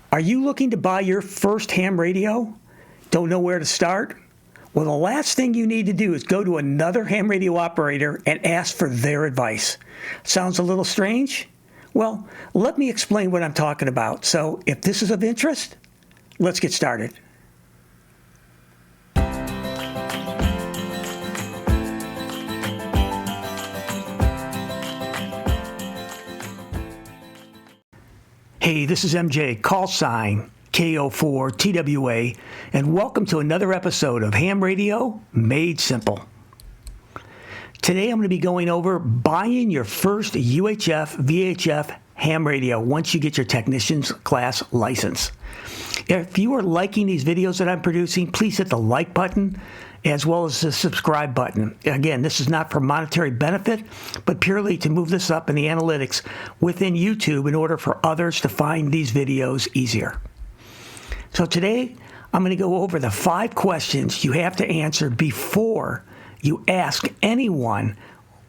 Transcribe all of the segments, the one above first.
Are you looking to buy your first ham radio? Don't know where to start? Well, the last thing you need to do is go to another ham radio operator and ask for their advice. Sounds a little strange? Well, let me explain what I'm talking about. So if this is of interest, let's get started. Hey, this is MJ, call sign KO4TWA, and welcome to another episode of Ham Radio Made Simple. Today I'm going to be going over buying your first UHF, VHF ham radio once you get your technician's class license. If you are liking these videos that I'm producing, please hit the like button as well as the subscribe button. Again, this is not for monetary benefit, but purely to move this up in the analytics within YouTube in order for others to find these videos easier. So today, I'm going to go over the 5 questions you have to answer before you ask anyone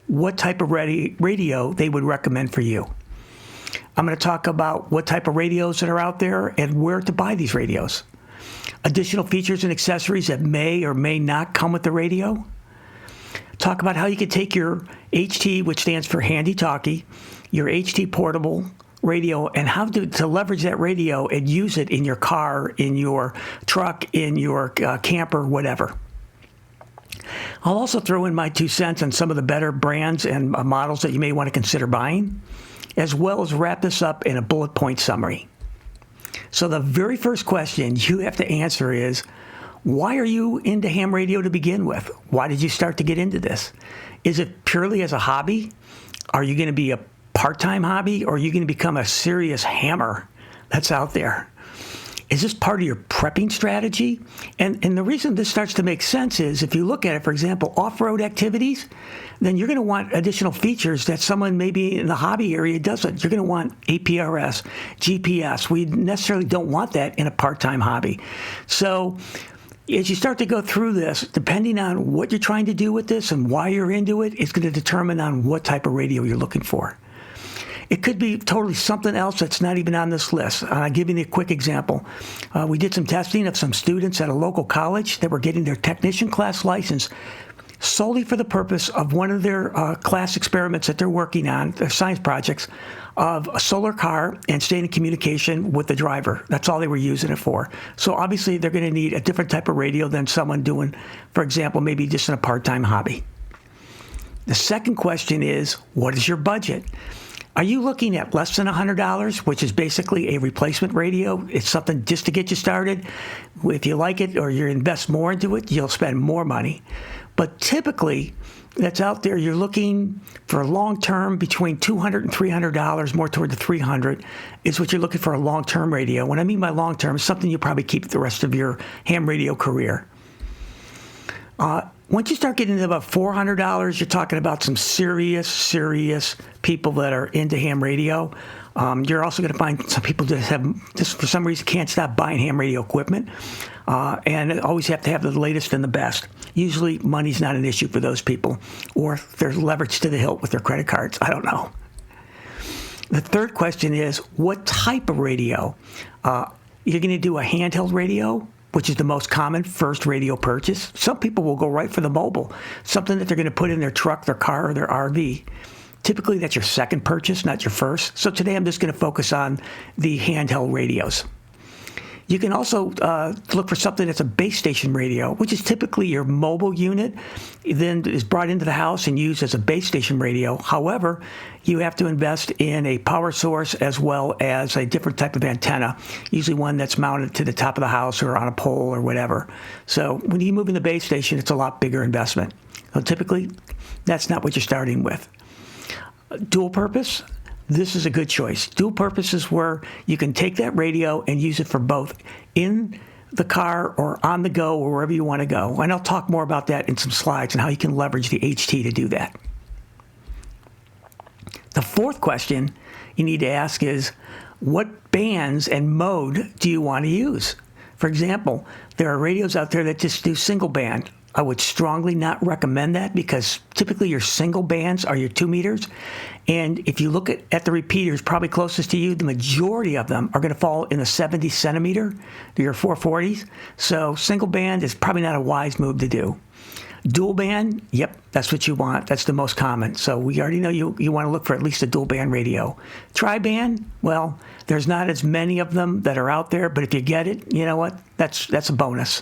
what type of radio they would recommend for you. I'm going to talk about what type of radios that are out there and where to buy these radios. Additional features and accessories that may or may not come with the radio. Talk about how you can take your HT, which stands for Handy Talkie, your HT portable radio, and how to leverage that radio and use it in your car, in your truck, in your camper, whatever. I'll also throw in my 2 cents on some of the better brands and models that you may want to consider buying, as well as wrap this up in a bullet point summary. So the very first question you have to answer is, why are you into ham radio to begin with? Why did you start to get into this? Is it purely as a hobby? Are you going to be a part-time hobby, or are you going to become a serious hammer that's out there? Is this part of your prepping strategy? And the reason this starts to make sense is if you look at it, for example, off-road activities, then you're going to want additional features that someone maybe in the hobby area doesn't. You're going to want APRS, GPS. We necessarily don't want that in a part-time hobby. So as you start to go through this, depending on what you're trying to do with this and why you're into it, it's going to determine on what type of radio you're looking for. It could be totally something else that's not even on this list. I'll give you a quick example. We did some testing of some students at a local college that were getting their technician class license solely for the purpose of one of their class experiments that they're working on, their science projects, of a solar car and staying in communication with the driver. That's all they were using it for. So obviously they're going to need a different type of radio than someone doing, for example, maybe just in a part-time hobby. The second question is, what is your budget? Are you looking at less than $100, which is basically a replacement radio? It's something just to get you started. If you like it or you invest more into it, you'll spend more money. But typically, that's out there, you're looking for long-term between $200 and $300, more toward the $300 is what you're looking for a long-term radio. What I mean by long-term is something you probably keep the rest of your ham radio career. Once you start getting to about $400, you're talking about some serious people that are into ham radio. You're also going to find some people that have, just for some reason, can't stop buying ham radio equipment and always have to have the latest and the best. Usually, money's not an issue for those people, or they're leveraged to the hilt with their credit cards. I don't know. The third question is, what type of radio? You're going to do a handheld radio, which is the most common first radio purchase. Some people will go right for the mobile, something that they're going to put in their truck, their car, or their RV. Typically, that's your second purchase, not your first. So today I'm just going to focus on the handheld radios. You can also look for something that's a base station radio, which is typically your mobile unit, then is brought into the house and used as a base station radio. However, you have to invest in a power source as well as a different type of antenna, usually one that's mounted to the top of the house or on a pole or whatever. So when you move in the base station, it's a lot bigger investment. So typically, that's not what you're starting with. Dual purpose. This is a good choice. Dual purpose is where you can take that radio and use it for both in the car or on the go or wherever you want to go. And I'll talk more about that in some slides and how you can leverage the HT to do that. The fourth question you need to ask is, what bands and mode do you want to use? For example, there are radios out there that just do single band. I would strongly not recommend that because typically your single bands are your 2 meters. And if you look at the repeaters probably closest to you, the majority of them are going to fall in the 70 centimeter, your 440s. So single band is probably not a wise move to do. Dual band, yep, that's what you want. That's the most common. So we already know you want to look for at least a dual band radio. Tri-band, well, there's not as many of them that are out there, but if you get it, you know what? That's a bonus.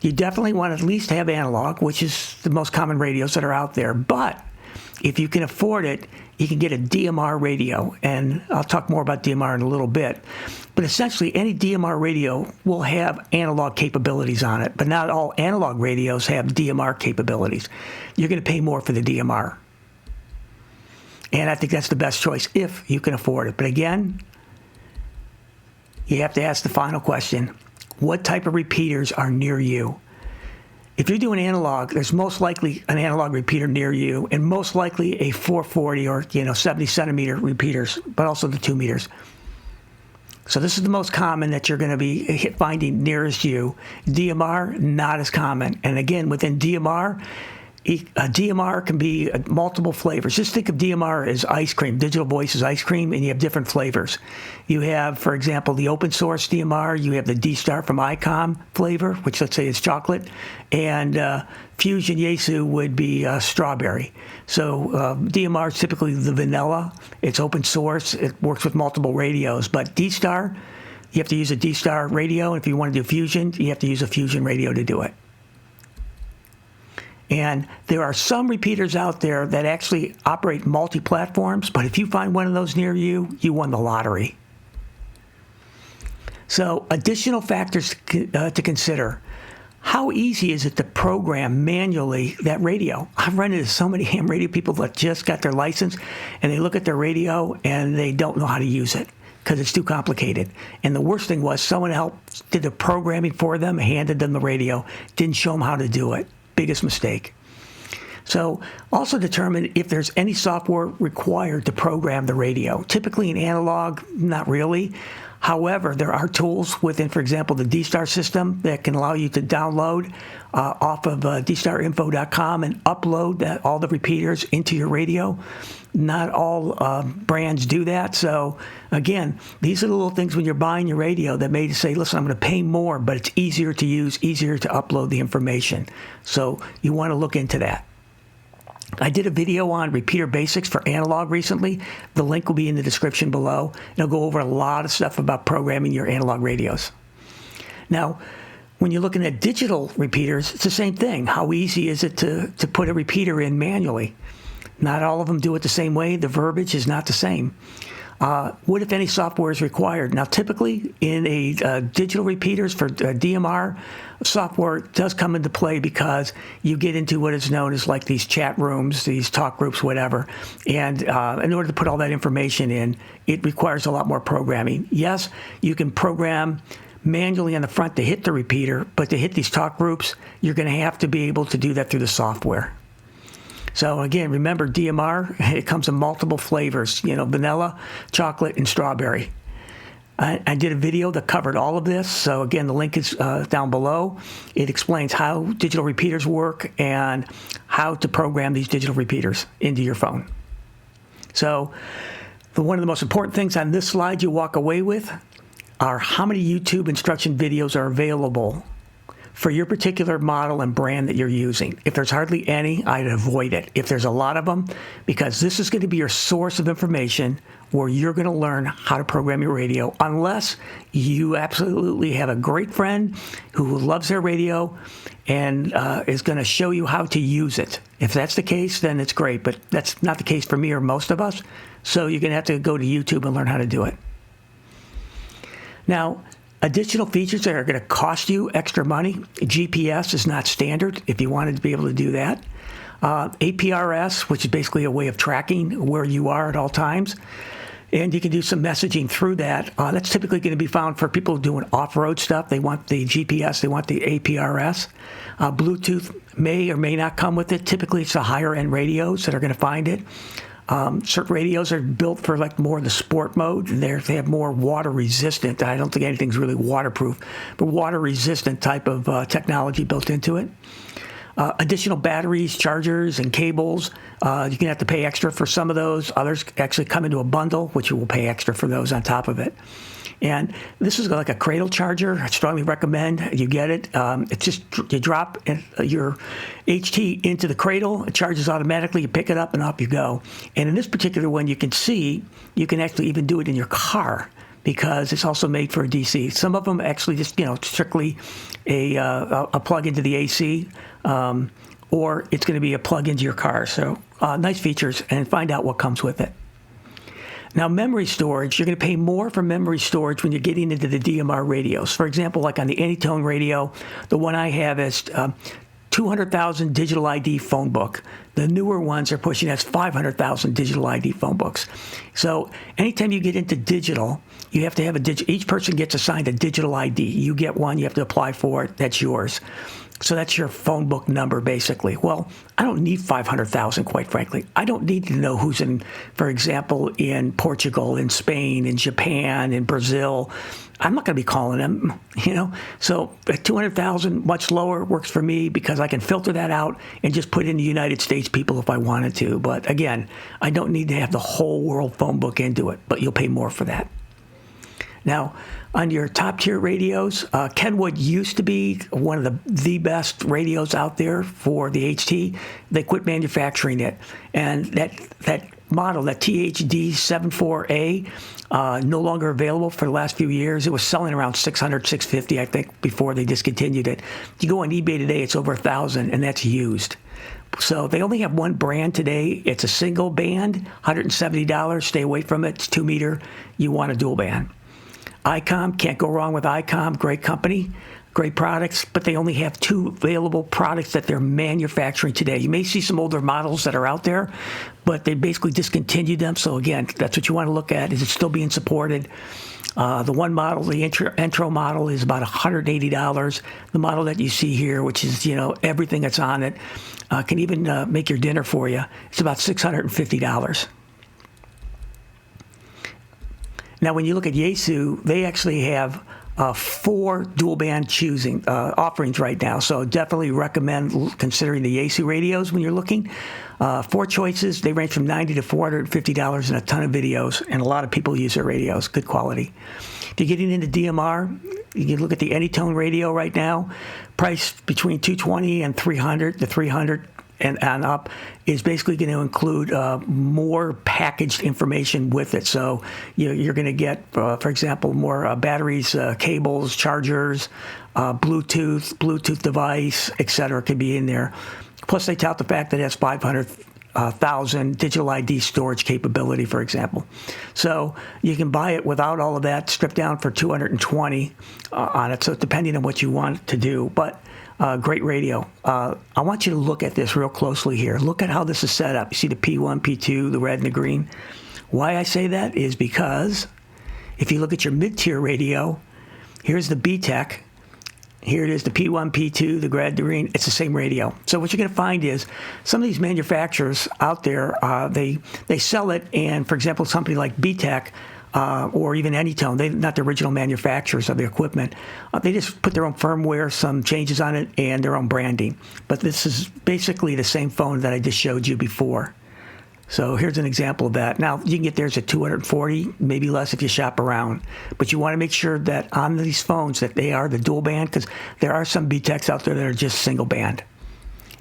You definitely want to at least have analog, which is the most common radios that are out there. But if you can afford it, you can get a DMR radio. And I'll talk more about DMR in a little bit. But essentially, any DMR radio will have analog capabilities on it. But not all analog radios have DMR capabilities. You're going to pay more for the DMR. And I think that's the best choice if you can afford it. But again, you have to ask the final question. What type of repeaters are near you? If you're doing analog, there's most likely an analog repeater near you, and most likely a 440 or 70 centimeter repeaters, but also the 2 meters. So this is the most common that you're going to be finding nearest you. DMR, not as common. And again, within DMR, DMR can be multiple flavors. Just think of DMR as ice cream. Digital voice is ice cream, and you have different flavors. You have, for example, the open source DMR. You have the D-Star from ICOM flavor, which let's say is chocolate. And Fusion Yaesu would be strawberry. So DMR is typically the vanilla. It's open source. It works with multiple radios. But D-Star, you have to use a D-Star radio. If you want to do Fusion, you have to use a Fusion radio to do it. And there are some repeaters out there that actually operate multi-platforms, but if you find one of those near you, you won the lottery. So additional factors to consider. How easy is it to program manually that radio? I've run into so many ham radio people that just got their license, and they look at their radio, and they don't know how to use it because it's too complicated. And the worst thing was someone helped, did the programming for them, handed them the radio, didn't show them how to do it. Biggest mistake. So also determine if there's any software required to program the radio. Typically in analog, not really. However, there are tools within, for example, the D-Star system that can allow you to download off of dstarinfo.com and upload all the repeaters into your radio. Not all brands do that. So again, these are the little things when you're buying your radio that made you say, listen, I'm going to pay more, but it's easier to use, easier to upload the information. So you want to look into that. I did a video on repeater basics for analog recently. The link will be in the description below. And I'll go over a lot of stuff about programming your analog radios. Now, when you're looking at digital repeaters, it's the same thing. How easy is it to put a repeater in manually? Not all of them do it the same way. The verbiage is not the same. What, if any, software is required? Now, typically in a digital repeaters for DMR, software does come into play because you get into what is known as like these chat rooms, these talk groups, whatever. And in order to put all that information in, it requires a lot more programming. Yes, you can program manually on the front to hit the repeater, but to hit these talk groups, you're going to have to be able to do that through the software. So again, remember DMR, it comes in multiple flavors, vanilla, chocolate, and strawberry. I did a video that covered all of this. So again, the link is down below. It explains how digital repeaters work and how to program these digital repeaters into your phone. So one of the most important things on this slide you walk away with are how many YouTube instruction videos are available for your particular model and brand that you're using. If there's hardly any, I'd avoid it. If there's a lot of them, because this is going to be your source of information where you're going to learn how to program your radio, unless you absolutely have a great friend who loves their radio and is going to show you how to use it. If that's the case, then it's great, but that's not the case for me or most of us. So you're going to have to go to YouTube and learn how to do it. Now, additional features that are going to cost you extra money. GPS is not standard if you wanted to be able to do that. APRS, which is basically a way of tracking where you are at all times. And you can do some messaging through that. That's typically going to be found for people doing off-road stuff. They want the GPS, they want the APRS. Bluetooth may or may not come with it. Typically, it's the higher-end radios that are going to find it. Certain radios are built for like more the sport mode. They have more water resistant. I don't think anything's really waterproof, but water resistant type of technology built into it. Additional batteries, chargers, and cables. You're going to have to pay extra for some of those. Others actually come into a bundle, which you will pay extra for those on top of it. And this is like a cradle charger. I strongly recommend you get it. It's just you drop your HT into the cradle. It charges automatically. You pick it up and off you go. And in this particular one, you can see you can actually even do it in your car because it's also made for a DC. Some of them actually just strictly a plug into the AC, or it's going to be a plug into your car. So nice features, and find out what comes with it. Now, memory storage, you're going to pay more for memory storage when you're getting into the DMR radios. For example, like on the Anytone radio, the one I have is 200,000 digital ID phone book. The newer ones are pushing as 500,000 digital ID phone books. So anytime you get into digital, you have to have each person gets assigned a digital ID. You get one, you have to apply for it, that's yours. So that's your phone book number, basically. Well, I don't need 500,000, quite frankly. I don't need to know who's in, for example, in Portugal, in Spain, in Japan, in Brazil. I'm not going to be calling them, So at 200,000, much lower, works for me because I can filter that out and just put in the United States people if I wanted to. But again, I don't need to have the whole world phone book into it, but you'll pay more for that. Now, on your top-tier radios, Kenwood used to be one of the best radios out there for the HT. They quit manufacturing it. And that model, that THD74A, no longer available for the last few years. It was selling around $600, $650, I think, before they discontinued it. If you go on eBay today, it's over $1,000, and that's used. So they only have one brand today. It's a single band, $170. Stay away from it. It's 2 meter. You want a dual band. ICOM, can't go wrong with ICOM. Great company, great products, but they only have 2 available products that they're manufacturing today. You may see some older models that are out there, but they basically discontinued them. So again, that's what you want to look at. Is it still being supported? The one model, the intro model, is about $180. The model that you see here, which is everything that's on it, can even make your dinner for you. It's about $650. Now, when you look at Yaesu, they actually have 4 dual band offerings right now. So definitely recommend considering the Yaesu radios when you're looking. 4 choices. They range from $90 to $450 and a ton of videos. And a lot of people use their radios. Good quality. If you're getting into DMR, you can look at the Anytone radio right now. Price between $220 and $300. The $300 and up is basically going to include more packaged information with it. So you're going to get, for example, more batteries, cables, chargers, Bluetooth device, etc. can be in there. Plus, they tout the fact that it has 500,000 digital ID storage capability, for example. So you can buy it without all of that, stripped down for $220 on it. So depending on what you want to do, but great radio. I want you to look at this real closely here. Look at how this is set up. You see the P1, P2, the red and the green. Why I say that is because if you look at your mid-tier radio, here's the B-Tech. Here it is, the P1, P2, the red, the green. It's the same radio. So what you're going to find is some of these manufacturers out there, they sell it, and for example, somebody like B-Tech, or even Anytone, they're not the original manufacturers of the equipment. They just put their own firmware, some changes on it, and their own branding. But this is basically the same phone that I just showed you before. So here's an example of that. Now, you can get theirs at $240, maybe less if you shop around. But you want to make sure that on these phones that they are the dual band, because there are some B-Techs out there that are just single band.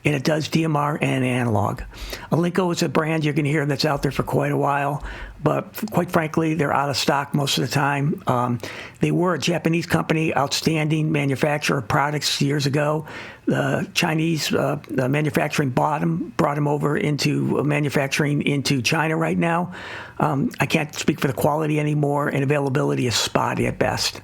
And it does DMR and analog. Alinco is a brand you're going to hear that's out there for quite a while, but quite frankly, they're out of stock most of the time. They were a Japanese company, outstanding manufacturer of products years ago. The Chinese manufacturing brought them over into manufacturing into China right now. I can't speak for the quality anymore, and availability is spotty at best.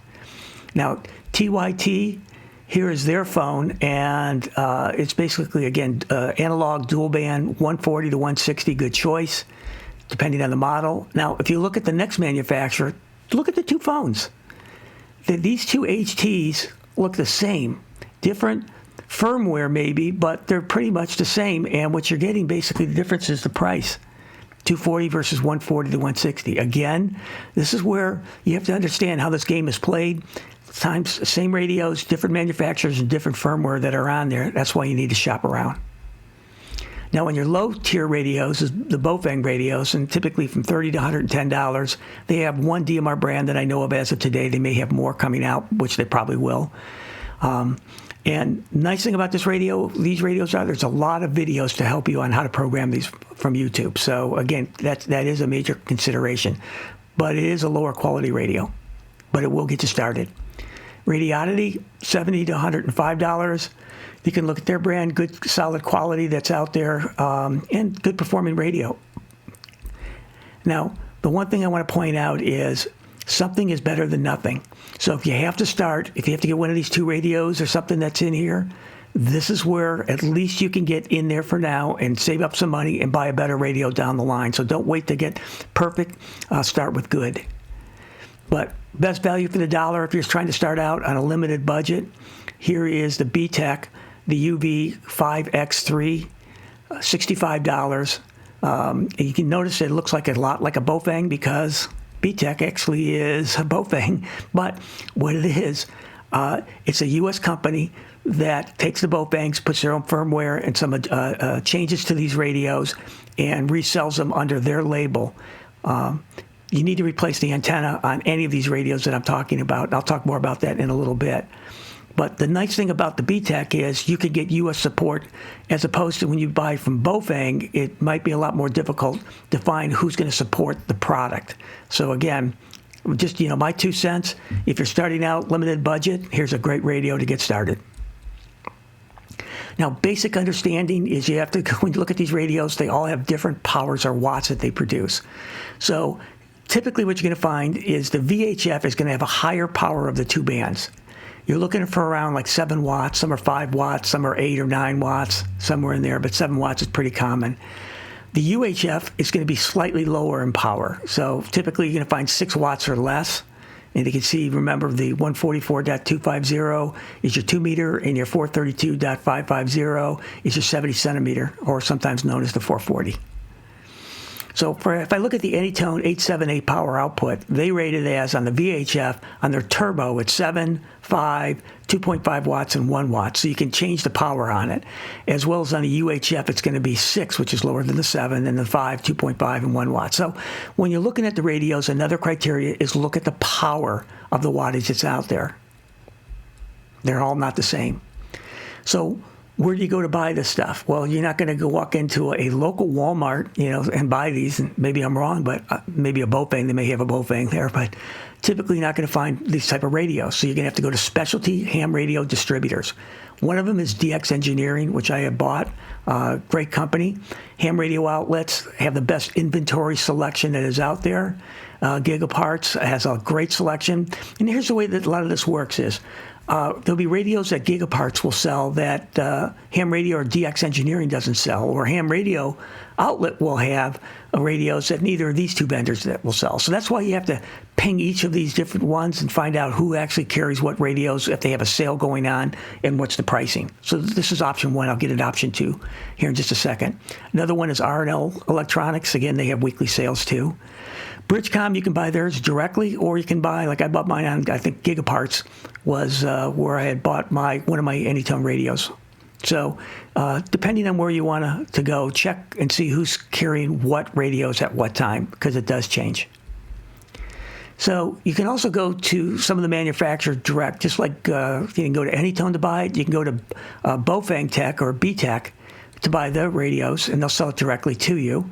Now, TYT, here is their phone, and it's basically, again, analog dual band, 140 to 160, good choice, depending on the model. Now, if you look at the next manufacturer, look at the 2 phones. These 2 HTs look the same. Different firmware maybe, but they're pretty much the same. And what you're getting, basically, the difference is the price. 240 versus 140 to 160. Again, this is where you have to understand how this game is played. times same radios, different manufacturers and different firmware that are on there. That's why you need to shop around. Now, on your low-tier radios, the Bofang radios, and typically from $30 to $110, they have one DMR brand that I know of as of today. They may have more coming out, which they probably will. And nice thing about these radios are there's a lot of videos to help you on how to program these from YouTube. So, again, that is a major consideration. But it is a lower quality radio, but it will get you started. Radioddity, $70 to $105. You can look at their brand, good, solid quality that's out there, and good performing radio. Now, the one thing I want to point out is something is better than nothing. So if you have to get one of these two radios or something that's in here, this is where at least you can get in there for now and save up some money and buy a better radio down the line. So don't wait to get perfect. Start with good. But best value for the dollar if you're trying to start out on a limited budget, here is the BTEC, the UV5X3, $65. You can notice it looks like a lot like a Bofang because BTEC actually is a Bofang. But what it is, it's a U.S. company that takes the Bofangs, puts their own firmware and some changes to these radios, and resells them under their label. You need to replace the antenna on any of these radios that I'm talking about. I'll talk more about that in a little bit. But the nice thing about the BTEC is you can get U.S. support as opposed to when you buy from Bofang, it might be a lot more difficult to find who's going to support the product. So again, just, my 2 cents, if you're starting out limited budget, here's a great radio to get started. Now, basic understanding is you have to, when you look at these radios, they all have different powers or watts that they produce. So typically what you're going to find is the VHF is going to have a higher power of the two bands. You're looking for around like 7 watts. Some are 5 watts, some are 8 or 9 watts, somewhere in there, but 7 watts is pretty common. The UHF is going to be slightly lower in power. So typically you're going to find 6 watts or less. And you can see, remember, the 144.250 is your 2 meter, and your 432.550 is your 70 centimeter, or sometimes known as the 440. So if I look at the Anytone 878 power output, they rate it as, on the VHF, on their turbo, it's 7, 5, 2.5 watts, and 1 watt. So you can change the power on it. As well as on the UHF, it's going to be 6, which is lower than the 7, and the 5, 2.5, and 1 watt. So when you're looking at the radios, another criteria is look at the power of the wattage that's out there. They're all not the same. So where do you go to buy this stuff? Well, you're not going to go walk into a local Walmart, and buy these. And maybe I'm wrong, but maybe a Bofang, they may have a Bofang there, but typically you're not going to find these type of radios. So you're going to have to go to specialty ham radio distributors. One of them is DX Engineering, which I have bought. Great company. Ham radio outlets have the best inventory selection that is out there. Gigaparts has a great selection. And here's the way that a lot of this works is, there'll be radios that Gigaparts will sell that Ham Radio or DX Engineering doesn't sell, or Ham Radio Outlet will have radios that neither of these two vendors that will sell. So that's why you have to ping each of these different ones and find out who actually carries what radios, if they have a sale going on, and what's the pricing. So this is option 1. I'll get into option 2 here in just a second. Another one is R&L Electronics. Again, they have weekly sales too. Bridgecom, you can buy theirs directly, or you can buy, like I bought mine on, I think Gigaparts was where I had bought one of my Anytone radios. So depending on where you want to go, check and see who's carrying what radios at what time, because it does change. So you can also go to some of the manufacturers direct, just like you can go to Anytone to buy it. You can go to Bofang Tech or BTEC to buy the radios, and they'll sell it directly to you,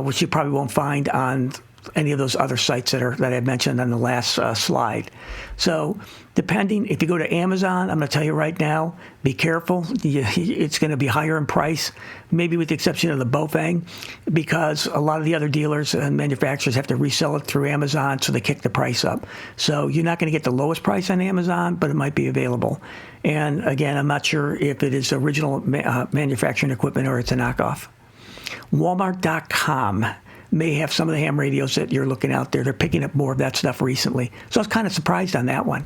which you probably won't find on any of those other sites that I mentioned on the last slide. So depending, if you go to Amazon, I'm going to tell you right now, be careful. It's going to be higher in price, maybe with the exception of the Bofang, because a lot of the other dealers and manufacturers have to resell it through Amazon, so they kick the price up. So you're not going to get the lowest price on Amazon, but it might be available. And again, I'm not sure if it is original manufacturing equipment or it's a knockoff. Walmart.com may have some of the ham radios that you're looking out there. They're picking up more of that stuff recently. So I was kind of surprised on that one.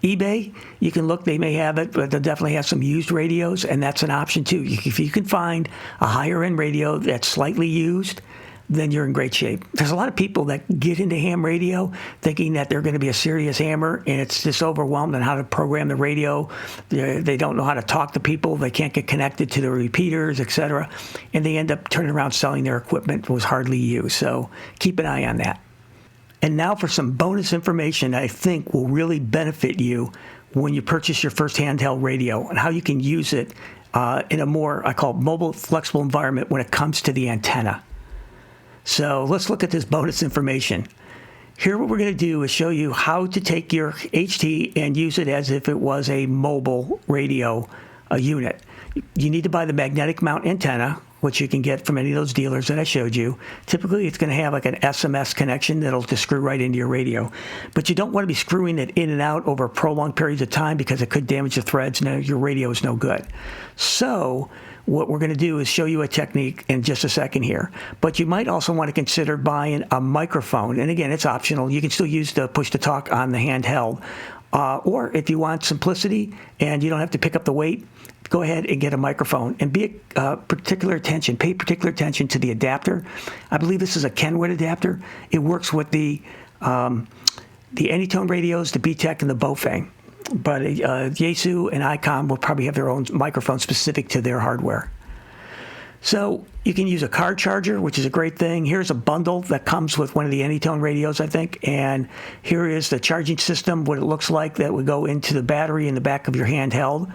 eBay, you can look, they may have it, but they'll definitely have some used radios, and that's an option too. If you can find a higher end radio that's slightly used, then you're in great shape. There's a lot of people that get into ham radio thinking that they're going to be a serious hammer, and it's just overwhelmed on how to program the radio. They don't know how to talk to people. They can't get connected to the repeaters, etc. And they end up turning around selling their equipment that was hardly used. So keep an eye on that. And now for some bonus information I think will really benefit you when you purchase your first handheld radio and how you can use it in a more, I call it, mobile, flexible environment when it comes to the antenna. So let's look at this bonus information. Here what we're going to do is show you how to take your HT and use it as if it was a mobile radio unit. You need to buy the magnetic mount antenna, which you can get from any of those dealers that I showed you. Typically, it's going to have like an SMS connection that'll just screw right into your radio. But you don't want to be screwing it in and out over prolonged periods of time because it could damage the threads and your radio is no good. So what we're going to do is show you a technique in just a second here. But you might also want to consider buying a microphone. And again, it's optional. You can still use the push-to-talk on the handheld. Or if you want simplicity and you don't have to pick up the weight, go ahead and get a microphone and pay particular attention to the adapter. I believe this is a Kenwood adapter. It works with the Anytone radios, the BTEC, and the Bofang. But Yaesu and Icom will probably have their own microphone specific to their hardware. So you can use a car charger, which is a great thing. Here's a bundle that comes with one of the Anytone radios, I think. And here is the charging system, what it looks like that would go into the battery in the back of your handheld.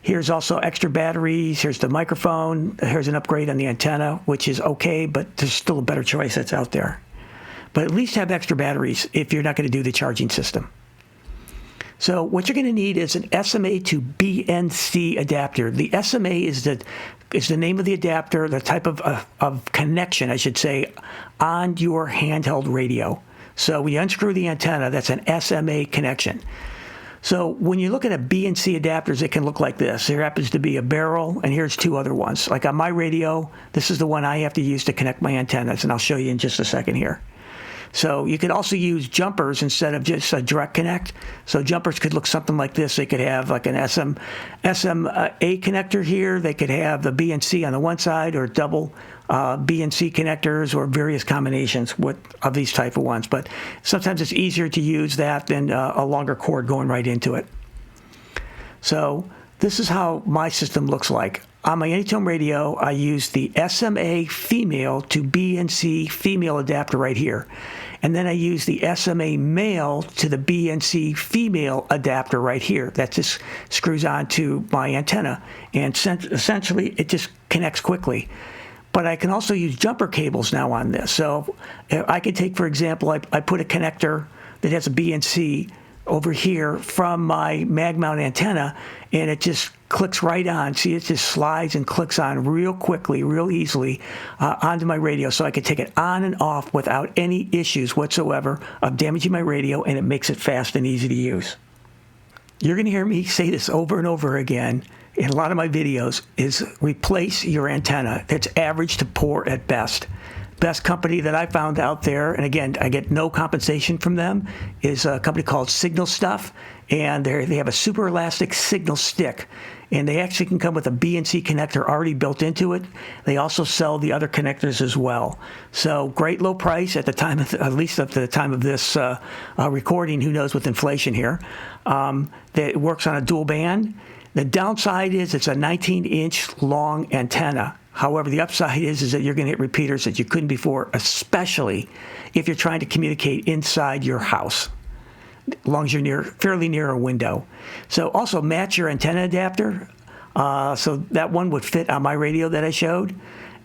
Here's also extra batteries. Here's the microphone. Here's an upgrade on the antenna, which is okay, but there's still a better choice that's out there. But at least have extra batteries if you're not going to do the charging system. So what you're going to need is an SMA to BNC adapter. The SMA is the name of the adapter, the type of connection, I should say, on your handheld radio. So when you unscrew the antenna, that's an SMA connection. So when you look at a BNC adapters, it can look like this. There happens to be a barrel, and here's two other ones. Like on my radio, this is the one I have to use to connect my antennas, and I'll show you in just a second here. So you could also use jumpers instead of just a direct connect. So jumpers could look something like this. They could have like an SMA connector here. They could have the BNC on the one side or double BNC connectors or various combinations of these type of ones. But sometimes it's easier to use that than a longer cord going right into it. So this is how my system looks like. On my Anytone radio, I use the SMA female to BNC female adapter right here. And then I use the SMA male to the BNC female adapter right here. That just screws on to my antenna. And essentially, it just connects quickly. But I can also use jumper cables now on this. So I can take, for example, I put a connector that has a BNC over here from my mag mount antenna, and it just clicks right on. See, it just slides and clicks on real quickly, real easily onto my radio, so I can take it on and off without any issues whatsoever of damaging my radio, and it makes it fast and easy to use. You're going to hear me say this over and over again in a lot of my videos, is replace your antenna. That's average to poor at best. Best company that I found out there, and again, I get no compensation from them, is a company called Signal Stuff, and they have a super elastic signal stick, and they actually can come with a BNC connector already built into it. They also sell the other connectors as well. So great low price at the time, at least at the time of this recording. Who knows with inflation here? It works on a dual band. The downside is it's a 19-inch long antenna. However, the upside is that you're going to hit repeaters that you couldn't before, especially if you're trying to communicate inside your house, as long as you're fairly near a window. So also match your antenna adapter. So that one would fit on my radio that I showed.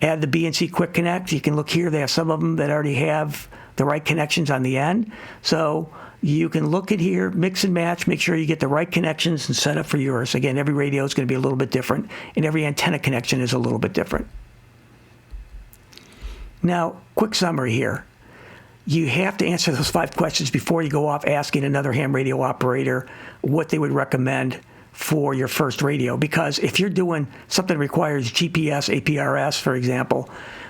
Add the BNC Quick Connect. You can look here. They have some of them that already have the right connections on the end. So you can look at here, mix and match, make sure you get the right connections and set up for yours. Again, every radio is going to be a little bit different, and every antenna connection is a little bit different. Now, quick summary here. You have to answer those 5 questions before you go off asking another ham radio operator what they would recommend for your first radio. Because if you're doing something that requires GPS, APRS, for example,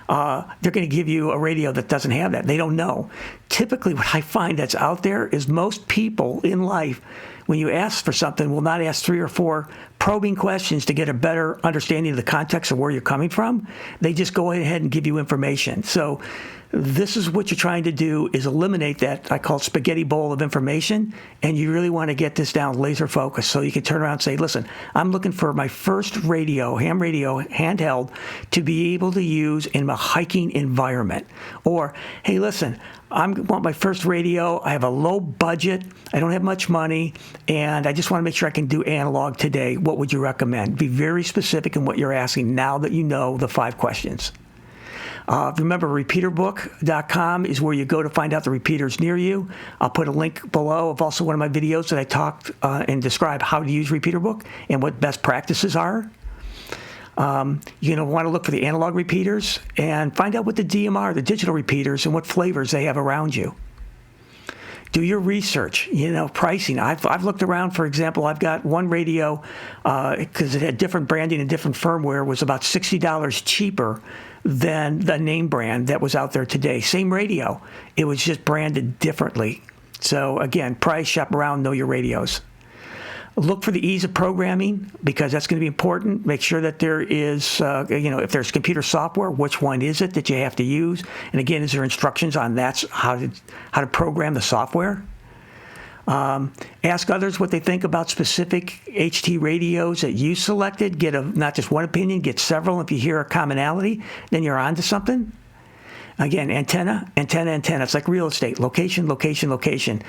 they're going to give you a radio that doesn't have that. They don't know. Typically, what I find that's out there is most people in life, when you ask for something, will not ask 3 or 4 probing questions to get a better understanding of the context of where you're coming from. They just go ahead and give you information. So this is what you're trying to do, is eliminate that, I call it spaghetti bowl of information, and you really want to get this down laser focused so you can turn around and say, listen, I'm looking for my first radio, ham radio, handheld, to be able to use in a hiking environment. Or, hey, listen, I want my first radio, I have a low budget, I don't have much money, and I just want to make sure I can do analog today. What would you recommend? Be very specific in what you're asking now that you know the 5 questions. Remember, repeaterbook.com is where you go to find out the repeaters near you. I'll put a link below of also one of my videos that I talked and describe how to use RepeaterBook and what best practices are. You're going to want to look for the analog repeaters and find out what the DMR, the digital repeaters, and what flavors they have around you. Do your research, pricing. I've looked around, for example, I've got one radio, because it had different branding and different firmware, was about $60 cheaper than the name brand that was out there today. Same radio. It was just branded differently. So again, price, shop around, know your radios. Look for the ease of programming, because that's going to be important. Make sure that there is, if there's computer software, which one is it that you have to use? And again, is there instructions on how to program the software? Ask others what they think about specific HT radios that you selected. Get not just one opinion, get several. If you hear a commonality, then you're on to something. Again, antenna. It's like real estate. Location.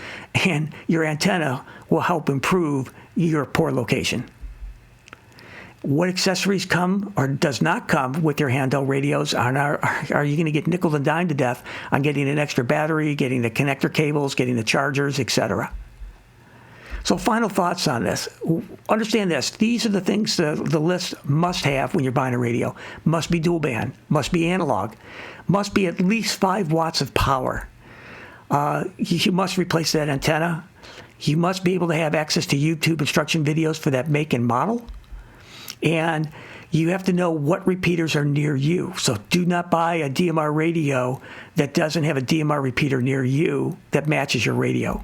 And your antenna will help improve your poor location. What accessories come or does not come with your handheld radios? Are you going to get nickel and dime to death on getting an extra battery, getting the connector cables, getting the chargers, etc.? So final thoughts on this. Understand this. These are the things the list must have when you're buying a radio. Must be dual band. Must be analog. Must be at least 5 watts of power. You must replace that antenna. You must be able to have access to YouTube instruction videos for that make and model. And you have to know what repeaters are near you. So do not buy a DMR radio that doesn't have a DMR repeater near you that matches your radio.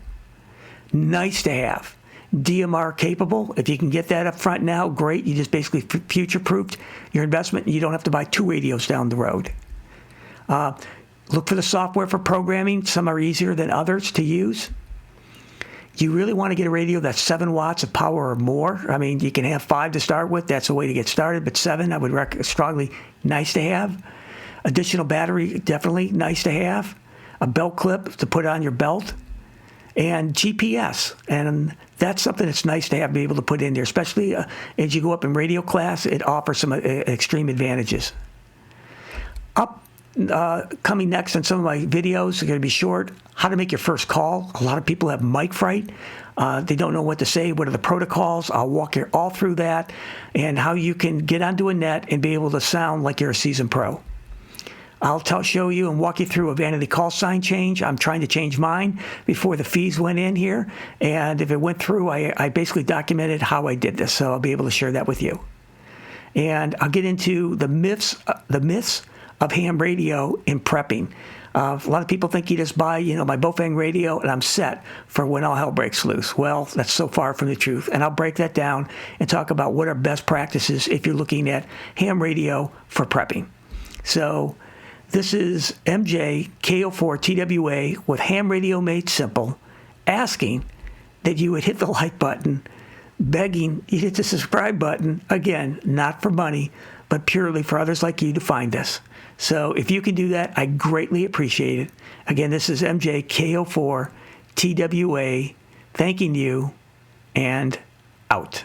Nice to have. DMR capable. If you can get that up front now, great. You just basically future-proofed your investment. You don't have to buy 2 radios down the road. Look for the software for programming. Some are easier than others to use. You really want to get a radio that's 7 watts of power or more. I mean, you can have 5 to start with. That's a way to get started. But 7, I would recommend strongly, nice to have. Additional battery, definitely nice to have. A belt clip to put on your belt. And GPS, and that's something that's nice to have, be able to put in there, especially as you go up in radio class. It offers some extreme advantages. Coming next on some of my videos are going to be short. How to make your first call. A lot of people have mic fright. They don't know what to say. What are the protocols? I'll walk you all through that, and how you can get onto a net and be able to sound like you're a seasoned pro. I'll show you and walk you through a vanity call sign change. I'm trying to change mine before the fees went in here. And if it went through, I basically documented how I did this. So I'll be able to share that with you. And I'll get into the myths of ham radio in prepping. A lot of people think you just buy, my Bofang radio and I'm set for when all hell breaks loose. Well, that's so far from the truth. And I'll break that down and talk about what are best practices if you're looking at ham radio for prepping. So this is MJ K04TWA with Ham Radio Made Simple, asking that you would hit the like button, begging you hit the subscribe button, again, not for money, but purely for others like you to find us. So if you can do that, I greatly appreciate it. Again, this is MJ K04TWA, thanking you, and out.